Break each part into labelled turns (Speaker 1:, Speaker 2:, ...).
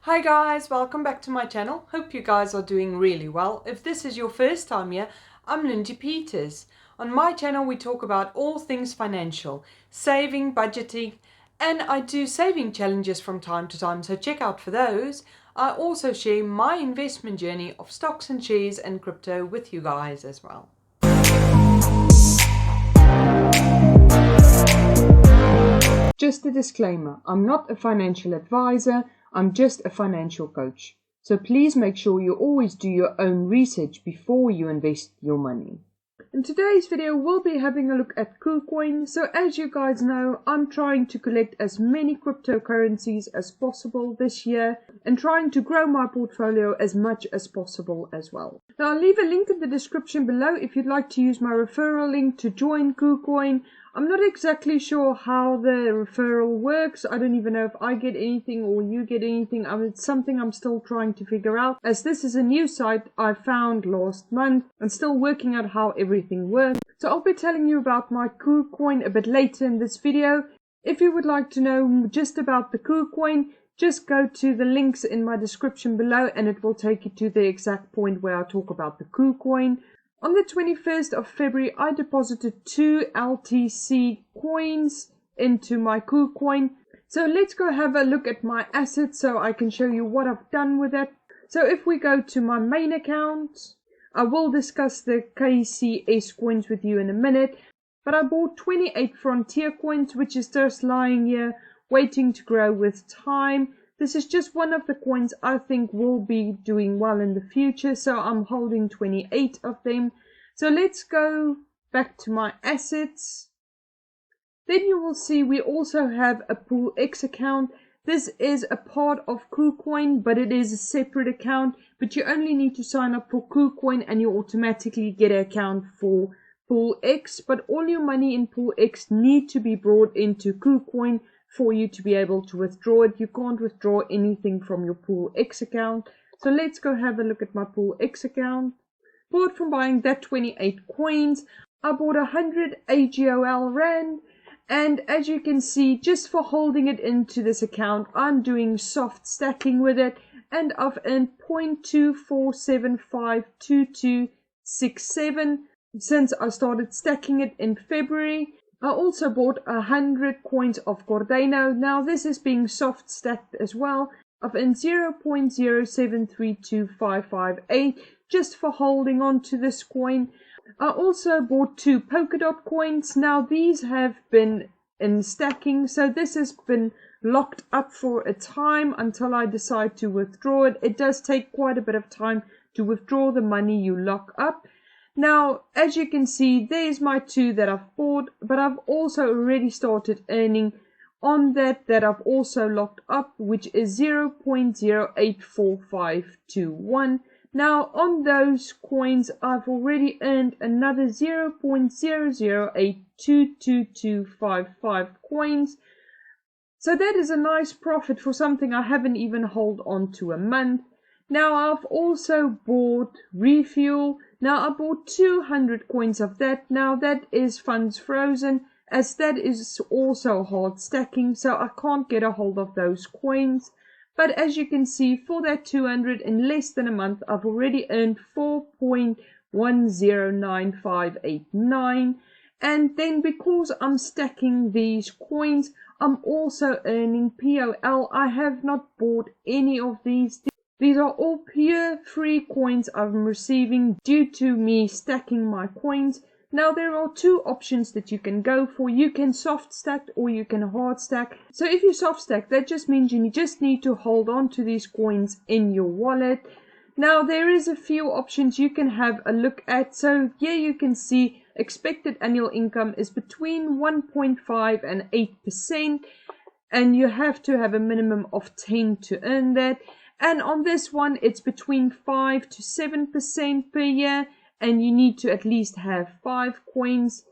Speaker 1: Hi guys, welcome back to my channel. Hope you guys are doing really well. If this is your first time here, I'm Lindsay Peters. On my channel we talk about all things financial, saving, budgeting, and I do saving challenges from time to time, so check out for those. I also share my investment journey of stocks and shares and crypto with you guys as well. Just a disclaimer, I'm not a financial advisor, I'm just a financial coach. So please make sure you always do your own research before you invest your money. In today's video, we'll be having a look at Kucoin. So as you guys know, I'm trying to collect as many cryptocurrencies as possible this year and trying to grow my portfolio as much as possible as well. Now I'll leave a link in the description below if you'd like to use my referral link to join Kucoin. I'm not exactly sure how the referral works. I don't even know if I get anything or you get anything. It's something I'm still trying to figure out, as this is a new site I found last month and still working out how everything works. So I'll be telling you about my Kucoin a bit later in this video. If you would like to know just about the Kucoin, just go to the links in my description below and it will take you to the exact point where I talk about the Kucoin. On the 21st of February, I deposited 2 LTC coins into my Kucoin. So let's go have a look at my assets so I can show you what I've done with it. So if we go to my main account, I will discuss the KCS coins with you in a minute. But I bought 28 Frontier coins, which is just lying here, waiting to grow with time. This is just one of the coins I think will be doing well in the future, so I'm holding 28 of them. So let's go back to my assets. Then you will see we also have a Pool X account. This is a part of Kucoin, but it is a separate account. But you only need to sign up for Kucoin and you automatically get an account for Pool X. But all your money in Pool X need to be brought into Kucoin for you to be able to withdraw it. You can't withdraw anything from your Pool X account. So let's go have a look at my Pool X account. Apart from buying that 28 coins, I bought 100 AGOL Rand. And as you can see, just for holding it into this account, I'm doing soft stacking with it. And I've earned 0.24752267 since I started stacking it in February. I also bought 100 coins of Cardano. Now this is being soft stacked as well. I've earned 0.0732558 just for holding on to this coin. I also bought 2 Polkadot coins. Now these have been in stacking, so this has been locked up for a time until I decide to withdraw it. It does take quite a bit of time to withdraw the money you lock up. Now, as you can see, there's my 2 that I've bought, but I've also already started earning on that I've also locked up, which is 0.084521. Now, on those coins, I've already earned another 0.008222255 coins. So that is a nice profit for something I haven't even held on to a month. Now, I've also bought Refuel. Now, I bought 200 coins of that. Now, that is funds frozen, as that is also hard stacking, so I can't get a hold of those coins. But as you can see, for that 200 in less than a month, I've already earned 4.109589. And then because I'm stacking these coins, I'm also earning POL. I have not bought any of these. These are all pure free coins I'm receiving due to me stacking my coins. Now there are 2 options that you can go for. You can soft stack or you can hard stack. So if you soft stack, that just means you just need to hold on to these coins in your wallet. Now there is a few options you can have a look at. So here you can see expected annual income is between 1.5 and 8%. And you have to have a minimum of 10 to earn that. And on this one, it's between 5 to 7% per year, and you need to at least have 5 coins.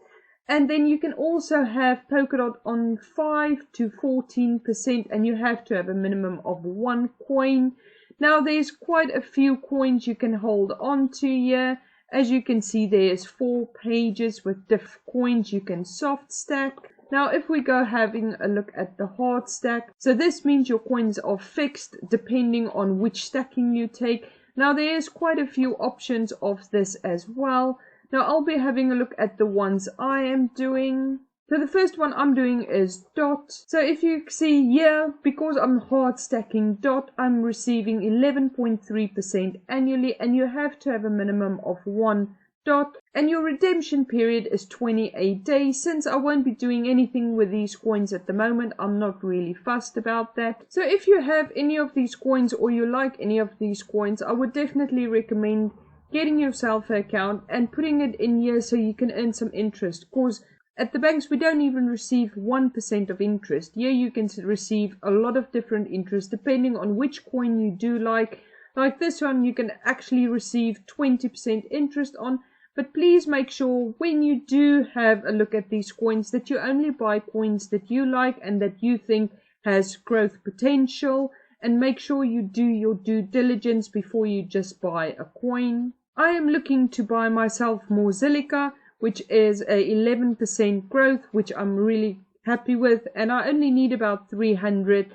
Speaker 1: And then you can also have Polkadot on 5 to 14%, and you have to have a minimum of 1 coin. Now, there's quite a few coins you can hold on to here. As you can see, there's 4 pages with different coins you can soft stack. Now if we go having a look at the hard stack, so this means your coins are fixed depending on which stacking you take. Now there is quite a few options of this as well. Now I'll be having a look at the ones I am doing. So the first one I'm doing is DOT. So if you see here, because I'm hard stacking DOT, I'm receiving 11.3% annually, and you have to have a minimum of 1 DOT, and your redemption period is 28 days. Since I won't be doing anything with these coins at the moment, I'm not really fussed about that. So if you have any of these coins or you like any of these coins, I would definitely recommend getting yourself an account and putting it in here so you can earn some interest, because at the banks we don't even receive 1% of interest. Here you can receive a lot of different interest depending on which coin you do like. Like this one you can actually receive 20% interest on. But please make sure when you do have a look at these coins that you only buy coins that you like and that you think has growth potential, and make sure you do your due diligence before you just buy a coin. I am looking to buy myself more Zilliqa, which is a 11% growth, which I'm really happy with, and I only need about 300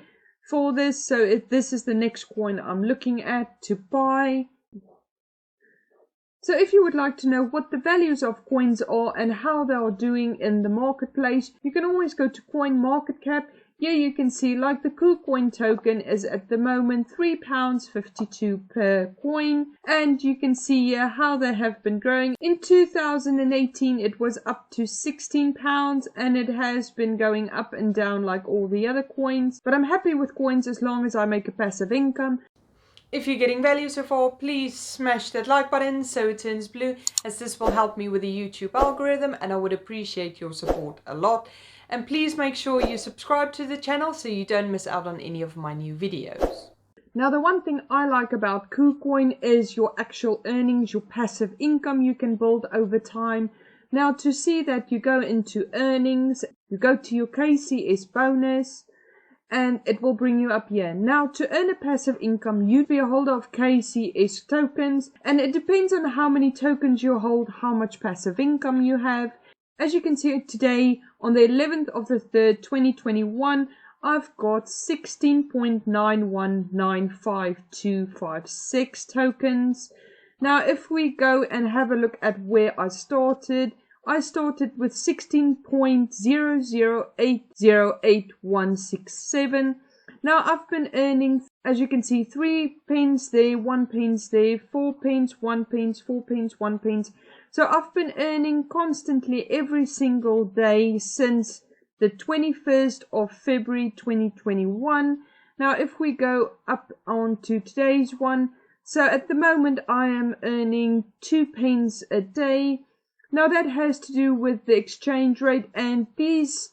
Speaker 1: for this, so this is the next coin I'm looking at to buy. So if you would like to know what the values of coins are and how they are doing in the marketplace, you can always go to CoinMarketCap. Here you can see like the Kucoin token is at the moment £3.52 per coin, and you can see here how they have been growing. In 2018 it was up to £16, and it has been going up and down like all the other coins, but I'm happy with coins as long as I make a passive income. If you're getting value so far, please smash that like button so it turns blue, as this will help me with the YouTube algorithm, and I would appreciate your support a lot. And please make sure you subscribe to the channel so you don't miss out on any of my new videos. Now the one thing I like about Kucoin is your actual earnings, your passive income you can build over time. Now to see that, you go into earnings, you go to your KCS bonus, and it will bring you up here. Now to earn a passive income, you'd be a holder of KCS tokens, and it depends on how many tokens you hold, how much passive income you have. As you can see today, on the 11th of the 3rd, 2021, I've got 16.9195256 tokens. Now if we go and have a look at where I started with 16.008086167. Now I've been earning, as you can see, 3 pence there, 1 pence there, 4 pence, 1 pence, 4 pence, 1 pence. So I've been earning constantly every single day since the 21st of February 2021. Now if we go up onto today's one, so at the moment I am earning 2 pence a day. Now that has to do with the exchange rate, and these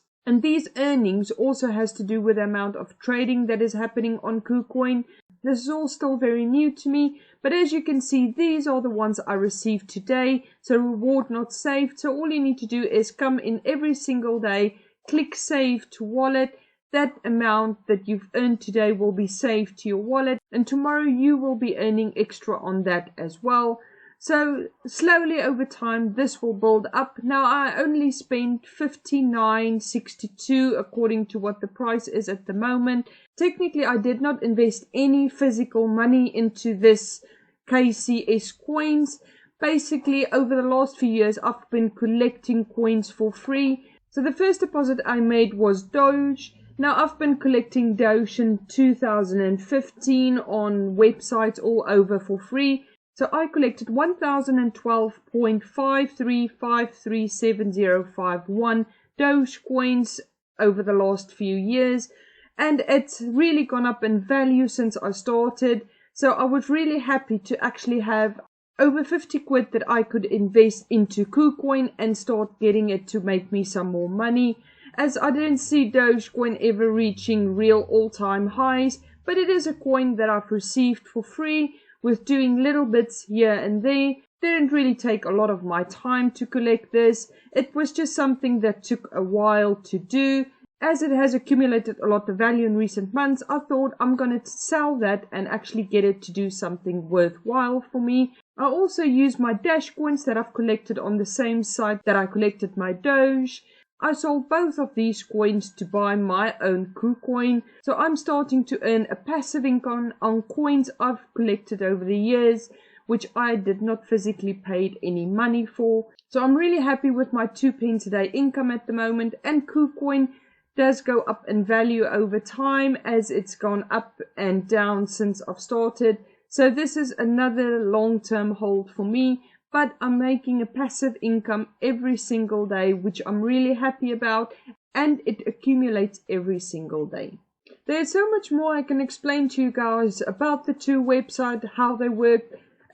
Speaker 1: earnings also has to do with the amount of trading that is happening on Kucoin. This is all still very new to me, but as you can see, these are the ones I received today. So reward not saved. So all you need to do is come in every single day, click save to wallet. That amount that you've earned today will be saved to your wallet, and tomorrow you will be earning extra on that as well. So slowly over time this will build up. Now I only spent $59.62 according to what the price is at the moment. Technically I did not invest any physical money into this KCS coins. Basically over the last few years I've been collecting coins for free. So the first deposit I made was Doge. Now I've been collecting Doge in 2015 on websites all over for free. So I collected 1012.53537051 Doge coins over the last few years, and it's really gone up in value since I started. So I was really happy to actually have over 50 quid that I could invest into Kucoin and start getting it to make me some more money, as I didn't see Dogecoin ever reaching real all-time highs, but it is a coin that I've received for free with doing little bits here and there. Didn't really take a lot of my time to collect this. It was just something that took a while to do. As it has accumulated a lot of value in recent months, I thought I'm going to sell that and actually get it to do something worthwhile for me. I also use my Dash coins that I've collected on the same site that I collected my Doge. I sold both of these coins to buy my own Kucoin, so I'm starting to earn a passive income on coins I've collected over the years, which I did not physically pay any money for. So I'm really happy with my 2p a day income at the moment, and Kucoin does go up in value over time as it's gone up and down since I've started. So this is another long-term hold for me, but I'm making a passive income every single day, which I'm really happy about, and it accumulates every single day. There's so much more I can explain to you guys about the two websites, how they work,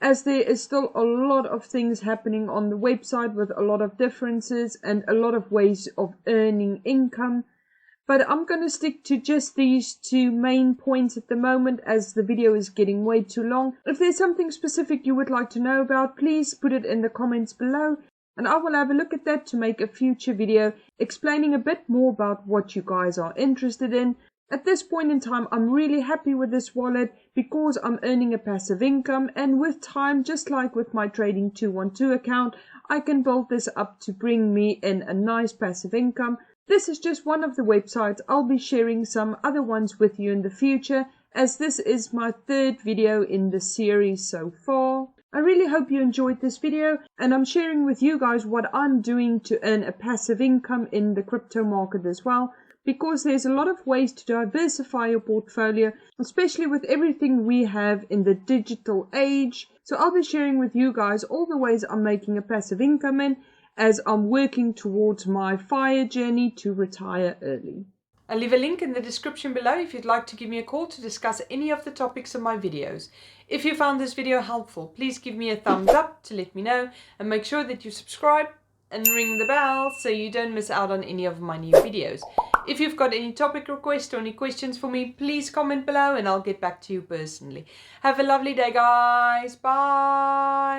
Speaker 1: as there is still a lot of things happening on the website with a lot of differences and a lot of ways of earning income. But I'm going to stick to just these two main points at the moment, as the video is getting way too long. If there's something specific you would like to know about, please put it in the comments below, and I will have a look at that to make a future video explaining a bit more about what you guys are interested in. At this point in time, I'm really happy with this wallet because I'm earning a passive income, and with time, just like with my Trading 212 account, I can build this up to bring me in a nice passive income. This is just one of the websites. I'll be sharing some other ones with you in the future, as this is my third video in the series so far. I really hope you enjoyed this video, and I'm sharing with you guys what I'm doing to earn a passive income in the crypto market as well, because there's a lot of ways to diversify your portfolio, especially with everything we have in the digital age. So I'll be sharing with you guys all the ways I'm making a passive income in, as I'm working towards my FIRE journey to retire early. I'll leave a link in the description below if you'd like to give me a call to discuss any of the topics in my videos. If you found this video helpful, please give me a thumbs up to let me know, and make sure that you subscribe and ring the bell so you don't miss out on any of my new videos. If you've got any topic requests or any questions for me, please comment below and I'll get back to you personally. Have a lovely day, guys. Bye.